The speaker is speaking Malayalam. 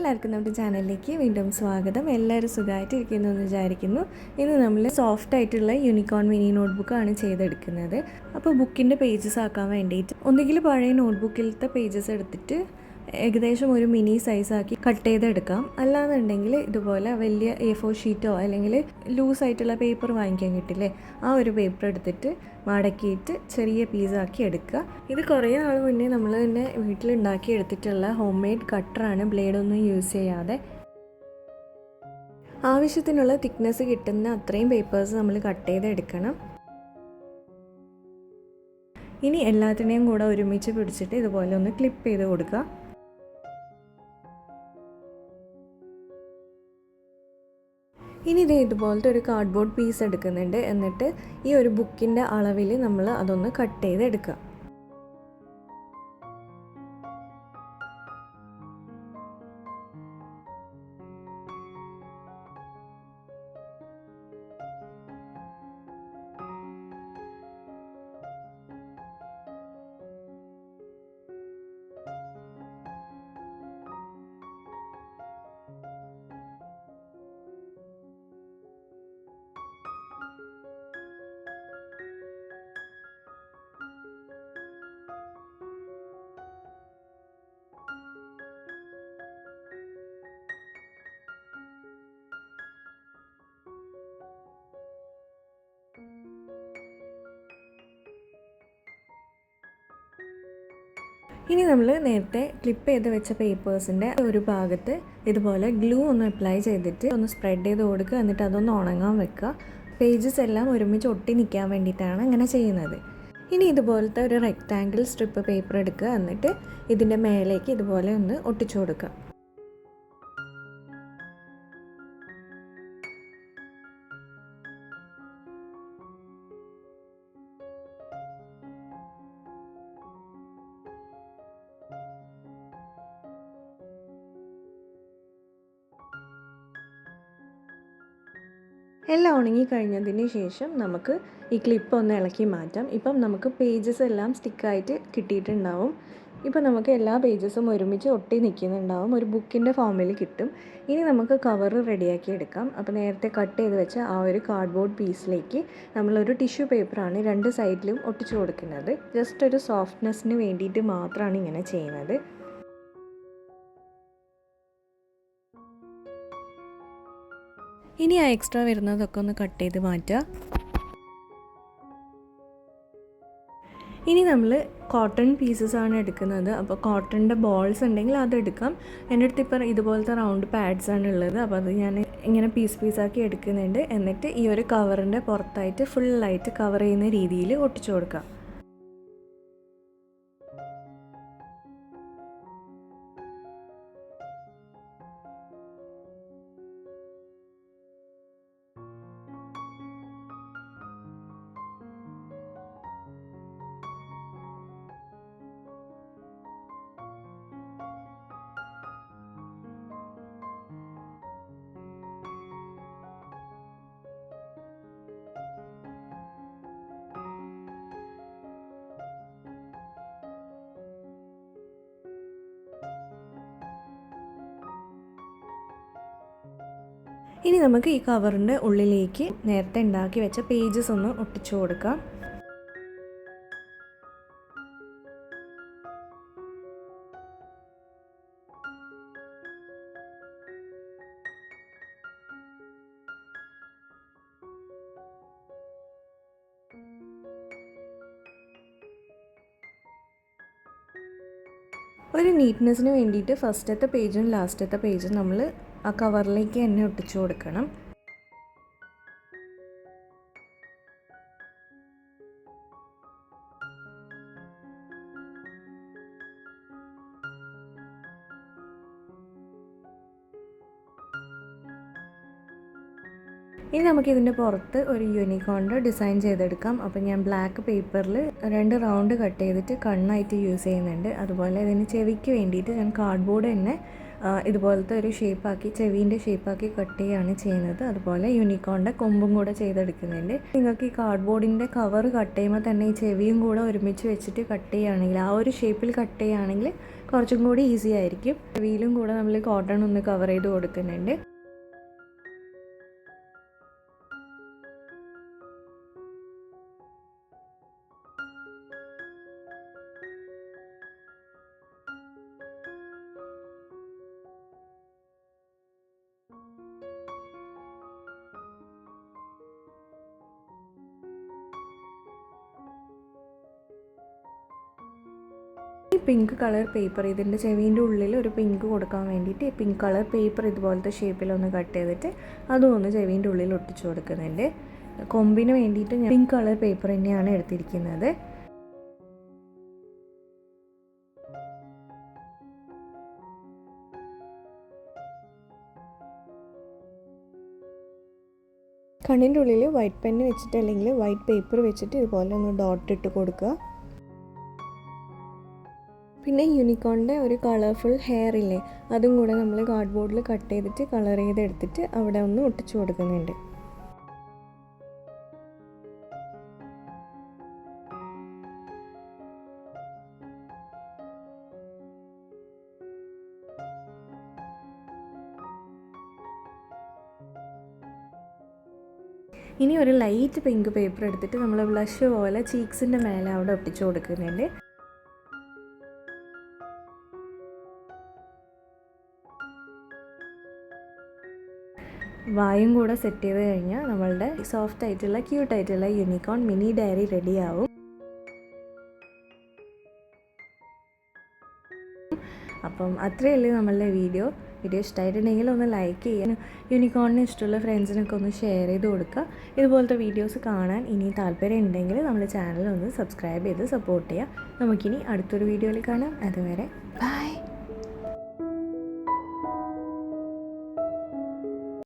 എല്ലാവർക്കും നമ്മുടെ ചാനലിലേക്ക് വീണ്ടും സ്വാഗതം. എല്ലാവരും സുഖമായിട്ടിരിക്കുന്നു എന്ന് വിചാരിക്കുന്നു. ഇന്ന് നമ്മൾ സോഫ്റ്റ് ആയിട്ടുള്ള യൂണിക്കോൺ മിനി നോട്ട്ബുക്കാണ് ചെയ്തെടുക്കുന്നത്. അപ്പോൾ ബുക്കിൻ്റെ പേജസ് ആക്കാൻ വേണ്ടിയിട്ട് ഒന്നുകിൽ പഴയ നോട്ട്ബുക്കിലത്തെ പേജസ് എടുത്തിട്ട് ഏകദേശം ഒരു മിനി സൈസാക്കി കട്ട് ചെയ്തെടുക്കാം. അല്ലാന്നുണ്ടെങ്കിൽ ഇതുപോലെ വലിയ A4 ഷീറ്റോ അല്ലെങ്കിൽ ലൂസായിട്ടുള്ള പേപ്പർ വാങ്ങിക്കാൻ കിട്ടില്ലേ, ആ ഒരു പേപ്പർ എടുത്തിട്ട് മടക്കിയിട്ട് ചെറിയ പീസാക്കി എടുക്കുക. ഇത് കുറേ നാൾ മുന്നേ നമ്മൾ തന്നെ വീട്ടിലുണ്ടാക്കി എടുത്തിട്ടുള്ള ഹോം മെയ്ഡ് കട്ടറാണ്, ബ്ലേഡൊന്നും യൂസ് ചെയ്യാതെ. ആവശ്യത്തിനുള്ള തിക്നെസ് കിട്ടുന്ന അത്രയും പേപ്പേഴ്സ് നമ്മൾ കട്ട് ചെയ്തെടുക്കണം. ഇനി എല്ലാത്തിനെയും കൂടെ ഒരുമിച്ച് പിടിച്ചിട്ട് ഇതുപോലെ ഒന്ന് ക്ലിപ്പ് ചെയ്ത് കൊടുക്കുക. ഇനി ഇതുപോലത്തെ ഒരു കാർഡ്ബോർഡ് പീസ് എടുക്കുന്നുണ്ട്. എന്നിട്ട് ഈ ഒരു ബുക്കിൻ്റെ അളവിൽ നമ്മൾ അതൊന്ന് കട്ട് ചെയ്തെടുക്കുക. ഇനി നമ്മൾ നേരത്തെ ക്ലിപ്പ് ചെയ്ത് വെച്ച പേപ്പേഴ്സിൻ്റെ ഒരു ഭാഗത്ത് ഇതുപോലെ ഗ്ലൂ ഒന്ന് അപ്ലൈ ചെയ്തിട്ട് ഒന്ന് സ്പ്രെഡ് ചെയ്ത് കൊടുക്കുക. എന്നിട്ട് അതൊന്ന് ഉണങ്ങാൻ വെക്കുക. പേജസ് എല്ലാം ഒരുമിച്ച് ഒട്ടി നിൽക്കാൻ വേണ്ടിയിട്ടാണ് അങ്ങനെ ചെയ്യുന്നത്. ഇനി ഇതുപോലത്തെ ഒരു റെക്റ്റാങ്കിൾ സ്ട്രിപ്പ് പേപ്പർ എടുക്കുക. എന്നിട്ട് ഇതിൻ്റെ മേലേക്ക് ഇതുപോലെ ഒന്ന് ഒട്ടിച്ചു കൊടുക്കുക. എല്ലാം ഉണങ്ങി കഴിഞ്ഞതിന് ശേഷം നമുക്ക് ഈ ക്ലിപ്പ് ഒന്ന് ഇളക്കി മാറ്റാം. ഇപ്പം നമുക്ക് പേജസ് എല്ലാം സ്റ്റിക്കായിട്ട് കിട്ടിയിട്ടുണ്ടാവും. ഇപ്പം നമുക്ക് എല്ലാ പേജസും ഒരുമിച്ച് ഒട്ടി നിൽക്കുന്നുണ്ടാവും, ഒരു ബുക്കിൻ്റെ ഫോമിൽ കിട്ടും. ഇനി നമുക്ക് കവർ റെഡിയാക്കി എടുക്കാം. അപ്പോൾ നേരത്തെ കട്ട് ചെയ്ത് വെച്ച ആ ഒരു കാർഡ്ബോർഡ് പീസിലേക്ക് നമ്മളൊരു ടിഷ്യൂ പേപ്പറാണ് രണ്ട് സൈഡിലും ഒട്ടിച്ചു കൊടുക്കുന്നത്. ജസ്റ്റ് ഒരു സോഫ്റ്റ്നെസ്സിന് വേണ്ടിയിട്ട് മാത്രമാണ് ഇങ്ങനെ ചെയ്യുന്നത്. ഇനി ആ എക്സ്ട്രാ വരുന്നതൊക്കെ ഒന്ന് കട്ട് ചെയ്ത് മാറ്റുക. ഇനി നമ്മൾ കോട്ടൺ പീസസ് ആണ് എടുക്കുന്നത്. അപ്പോൾ കോട്ടണിൻ്റെ ബോൾസ് ഉണ്ടെങ്കിൽ അതെടുക്കാം. എൻ്റെ അടുത്ത് ഇപ്പം ഇതുപോലത്തെ റൗണ്ട് പാഡ്സ് ആണ് ഉള്ളത്. അപ്പോൾ അത് ഞാൻ ഇങ്ങനെ പീസാക്കി എടുക്കുന്നുണ്ട്. എന്നിട്ട് ഈ ഒരു കവറിൻ്റെ പുറത്തായിട്ട് ഫുള്ളായിട്ട് കവർ ചെയ്യുന്ന രീതിയിൽ ഒട്ടിച്ചു കൊടുക്കാം. ഇനി നമുക്ക് ഈ കവറിൻ്റെ ഉള്ളിലേക്ക് നേരത്തെ ഉണ്ടാക്കി വെച്ച പേജസ് ഒന്ന് ഒട്ടിച്ചു കൊടുക്കാം. ഒരു നീറ്റ്നെസ്സിന് വേണ്ടിയിട്ട് ഫസ്റ്റത്തെ പേജും ലാസ്റ്റത്തെ പേജും നമ്മൾ ആ കവറിലേക്ക് തന്നെ ഒട്ടിച്ചു കൊടുക്കണം. ഇനി നമുക്കിതിൻ്റെ പുറത്ത് ഒരു യൂണിക്കോണിൻ്റെ ഡിസൈൻ ചെയ്തെടുക്കാം. അപ്പോൾ ഞാൻ ബ്ലാക്ക് പേപ്പറിൽ 2 റൗണ്ട് കട്ട് ചെയ്തിട്ട് കണ്ണായിട്ട് യൂസ് ചെയ്യുന്നുണ്ട്. അതുപോലെ ഇതിന് ചെവിക്ക് വേണ്ടിയിട്ട് ഞാൻ കാർഡ്ബോർഡ് തന്നെ ഇതുപോലത്തെ ഒരു ഷേപ്പാക്കി, ചെവീൻ്റെ ഷേപ്പാക്കി കട്ട് ചെയ്യുകയാണ് ചെയ്യുന്നത്. അതുപോലെ യൂണിക്കോണിൻ്റെ കൊമ്പും കൂടെ ചെയ്തെടുക്കുന്നുണ്ട്. നിങ്ങൾക്ക് ഈ കാർഡ്ബോർഡിൻ്റെ കവർ കട്ട് ചെയ്യുമ്പോൾ തന്നെ ഈ ചെവിയും കൂടെ ഒരുമിച്ച് വെച്ചിട്ട് കട്ട് ചെയ്യുകയാണെങ്കിൽ, ആ ഒരു ഷേപ്പിൽ കട്ട് ചെയ്യുകയാണെങ്കിൽ കുറച്ചും കൂടി ഈസി ആയിരിക്കും. വീലും കൂടെ നമ്മൾ കോട്ടൺ ഒന്ന് കവർ ചെയ്ത് കൊടുക്കുന്നുണ്ട്. ഈ പിങ്ക് കളർ പേപ്പർ, ഇതിൻ്റെ ചെവീൻ്റെ ഉള്ളിൽ ഒരു പിങ്ക് കൊടുക്കാൻ വേണ്ടിയിട്ട് ഈ പിങ്ക് കളർ പേപ്പർ ഇതുപോലത്തെ ഷേപ്പിലൊന്ന് കട്ട് ചെയ്തിട്ട് അതും ഒന്ന് ചെവീൻ്റെ ഉള്ളിൽ ഒട്ടിച്ചു കൊടുക്കുന്നുണ്ട്. കൊമ്പിന് വേണ്ടിയിട്ട് ഞാൻ പിങ്ക് കളർ പേപ്പർ തന്നെയാണ് എടുത്തിരിക്കുന്നത്. കണ്ണിൻ്റെ ഉള്ളിൽ വൈറ്റ് പെന്ന് വെച്ചിട്ട് അല്ലെങ്കിൽ വൈറ്റ് പേപ്പർ വെച്ചിട്ട് ഇതുപോലെ ഒന്ന് ഡോട്ട് ഇട്ട് കൊടുക്കുക. പിന്നെ യൂണിക്കോണിൻ്റെ ഒരു കളർഫുൾ ഹെയർ ഇല്ലേ, അതും കൂടെ നമ്മൾ കാർഡ് ബോർഡിൽ കട്ട് ചെയ്തിട്ട് കളർ ചെയ്തെടുത്തിട്ട് അവിടെ ഒന്ന് ഒട്ടിച്ചു കൊടുക്കുന്നുണ്ട്. ഇനി ഒരു ലൈറ്റ് പിങ്ക് പേപ്പർ എടുത്തിട്ട് നമ്മൾ ബ്ലഷ് പോലെ ചീക്സിൻ്റെ മേലെ അവിടെ ഒട്ടിച്ചു കൊടുക്കുന്നുണ്ട്. വായും കൂടെ സെറ്റ് ചെയ്ത് കഴിഞ്ഞാൽ നമ്മളുടെ സോഫ്റ്റ് ആയിട്ടുള്ള ക്യൂട്ടായിട്ടുള്ള യൂണിക്കോൺ മിനി ഡയറി റെഡി ആവും. അപ്പം അത്രയേ ഉള്ളൂ നമ്മളുടെ വീഡിയോ ഇഷ്ടമായിട്ടുണ്ടെങ്കിൽ ഒന്ന് ലൈക്ക് ചെയ്യാൻ, യൂണിക്കോണിന് ഇഷ്ടമുള്ള ഫ്രണ്ട്സിനൊക്കെ ഒന്ന് ഷെയർ ചെയ്ത് കൊടുക്കുക. ഇതുപോലത്തെ വീഡിയോസ് കാണാൻ ഇനി താല്പര്യം ഉണ്ടെങ്കിൽ നമ്മുടെ ചാനൽ ഒന്ന് സബ്സ്ക്രൈബ് ചെയ്ത് സപ്പോർട്ട് ചെയ്യുക. നമുക്കിനി അടുത്തൊരു വീഡിയോയിൽ കാണാം. അതുവരെ ബൈ.